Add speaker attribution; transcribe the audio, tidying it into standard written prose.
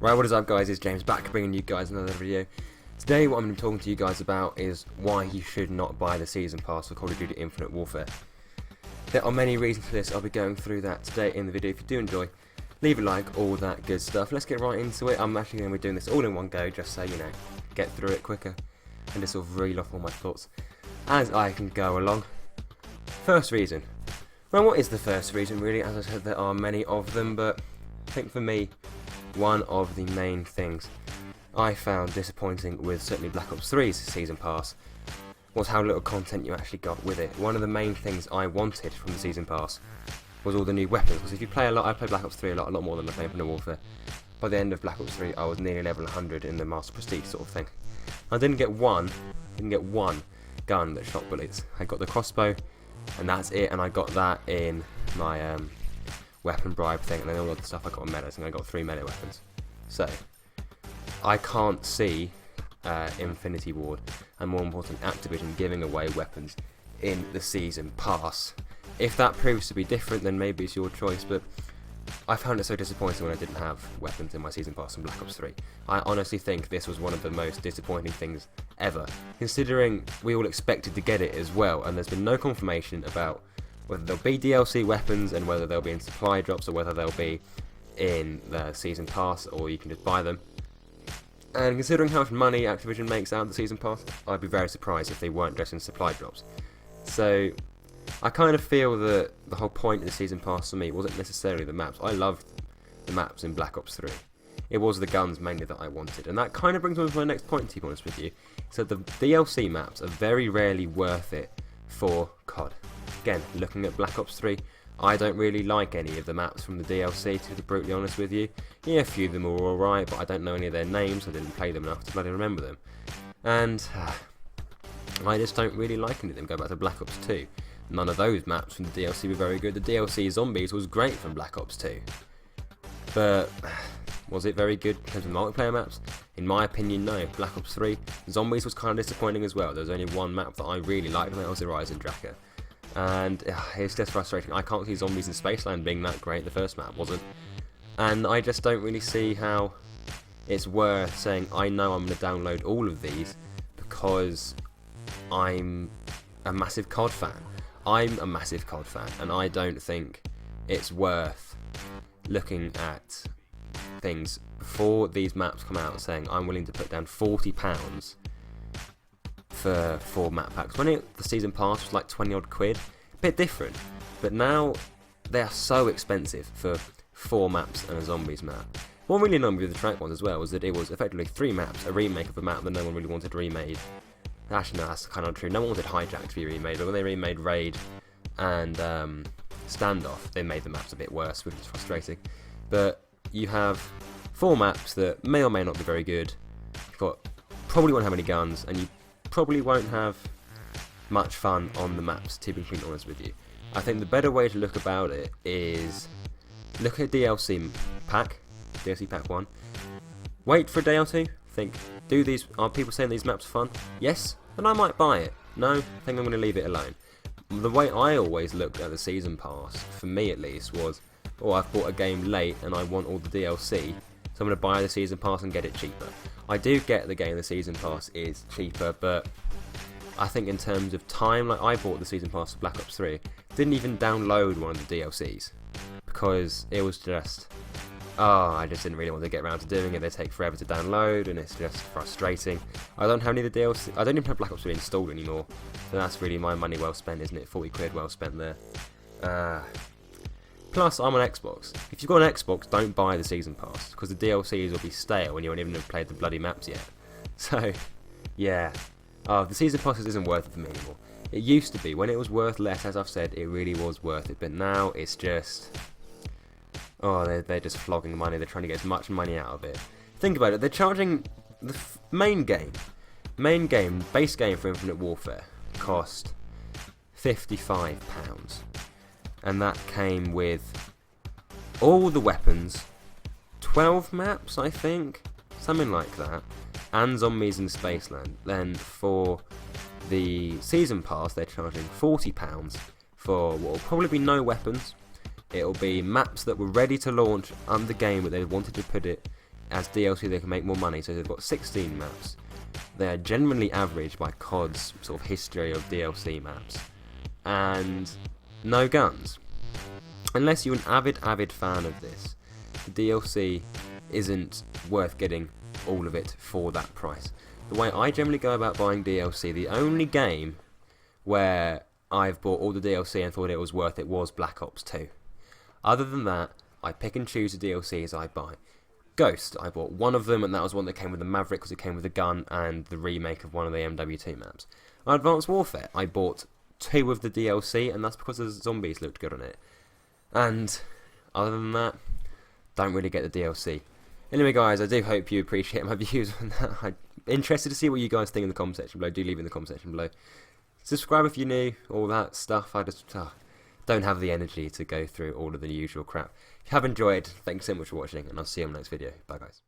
Speaker 1: Right, what is up guys, it's James back bringing you guys another video. Today what I'm going to be talking to you guys about is why you should not buy the Season Pass for Call of Duty Infinite Warfare. There are many reasons for this, I'll be going through that today in the video. If you do enjoy, leave a like, all that good stuff. Let's get right into it. I'm actually going to be doing this all in one go just so, you know, get through it quicker and just sort of reel off all my thoughts as I can go along. First reason. Well, what is the first reason really? As I said, there are many of them, but I think for me, one of the main things I found disappointing with certainly Black Ops 3's Season Pass was how little content you actually got with it. One of the main things I wanted from the Season Pass was all the new weapons, because if you play a lot, I play Black Ops 3 a lot more than I play Infinite Warfare. By the end of Black Ops 3 I was nearly level 100 in the Master Prestige sort of thing. I didn't get one gun that shot bullets. I got the crossbow and that's it, and I got that in my weapon bribe thing, and then all the stuff I got on metas, and I got 3 meta weapons. So I can't see Infinity Ward and, more important, Activision giving away weapons in the Season Pass. If that proves to be different, then maybe it's your choice, but I found it so disappointing when I didn't have weapons in my Season Pass in Black Ops 3. I honestly think this was one of the most disappointing things ever, considering we all expected to get it as well, and there's been no confirmation about whether there'll be DLC weapons and whether they'll be in supply drops or whether they'll be in the Season Pass or you can just buy them. And considering how much money Activision makes out of the Season Pass, I'd be very surprised if they weren't just in supply drops. So I kind of feel that the whole point of the Season Pass for me wasn't necessarily the maps. I loved the maps in Black Ops 3. It was the guns mainly that I wanted, and that kind of brings me to my next point, to be honest with you. So the DLC maps are very rarely worth it for COD. Again, looking at Black Ops 3, I don't really like any of the maps from the DLC, to be brutally honest with you. Yeah, a few of them are alright, but I don't know any of their names, I didn't play them enough to bloody remember them. And I just don't really like any of them. Go back to Black Ops 2. None of those maps from the DLC were very good. The DLC Zombies was great from Black Ops 2. But was it very good in terms of multiplayer maps? In my opinion, no. Black Ops 3, Zombies was kind of disappointing as well. There was only one map that I really liked, and that was Horizon Tracker. And it's just frustrating. I can't see Zombies in Spaceland being that great. The first map wasn't. And I just don't really see how it's worth saying, I know I'm going to download all of these because I'm a massive COD fan. I'm a massive COD fan, and I don't think it's worth looking at things before these maps come out saying I'm willing to put down £40 for 4 map packs. When the Season Pass was like 20 odd quid, a bit different, but now they are so expensive for 4 maps and a Zombies map. What really annoyed me with the track ones as well was that it was effectively 3 maps, a remake of a map that no one really wanted remade. Actually, no, that's kind of true. No one wanted Hijack to be remade, but when they remade Raid and Standoff, they made the maps a bit worse, which is frustrating. But you have 4 maps that may or may not be very good. Probably won't have any guns, and you probably won't have much fun on the maps, to be completely honest with you. I think the better way to look about it is look at DLC pack 1. Wait for a day or two. Think, are people saying these maps are fun? Yes, then I might buy it. No, I think I'm going to leave it alone. The way I always looked at the Season Pass, for me at least, was, oh, I've bought a game late and I want all the DLC, so I'm going to buy the Season Pass and get it cheaper. I do get the game the Season Pass is cheaper, but I think in terms of time, like I bought the Season Pass for Black Ops 3, didn't even download one of the DLCs, because it was just, I just didn't really want to get around to doing it. They take forever to download, and it's just frustrating. I don't have any of the DLC. I don't even have Black Ops 3 installed anymore, so that's really my money well spent, isn't it? 40 quid well spent there. Plus, I'm on Xbox. If you've got an Xbox, don't buy the Season Pass, because the DLCs will be stale when you haven't even played the bloody maps yet. So, yeah. The Season Pass isn't worth it for me anymore. It used to be. When it was worth less, as I've said, it really was worth it. But now, it's just, they're just flogging money. They're trying to get as much money out of it. Think about it. They're charging the main game, base game for Infinite Warfare, cost £55. And that came with all the weapons, 12 maps, I think, something like that, and Zombies in Spaceland. Then for the Season Pass, they're charging £40 for what will probably be no weapons, It'll be maps that were ready to launch on the game, but they wanted to put it as DLC they can make more money, so they've got 16 maps. They are genuinely average by COD's sort of history of DLC maps. And no guns. Unless you're an avid fan of this, the DLC isn't worth getting all of it for that price. The way I generally go about buying DLC, the only game where I've bought all the DLC and thought it was worth it was Black Ops 2. Other than that, I pick and choose the DLCs I buy. Ghost, I bought one of them, and that was one that came with the Maverick because it came with a gun and the remake of one of the MW2 maps. On Advanced Warfare, I bought 2 of the DLC, and that's because the zombies looked good on it. And other than that, don't really get the DLC. Anyway guys, I do hope you appreciate my views on that. I'm interested to see what you guys think in the comment section below. Do leave it in the comment section below. Subscribe if you're new, all that stuff. I just don't have the energy to go through all of the usual crap. If you have enjoyed, thanks so much for watching, and I'll see you on the next video. Bye guys.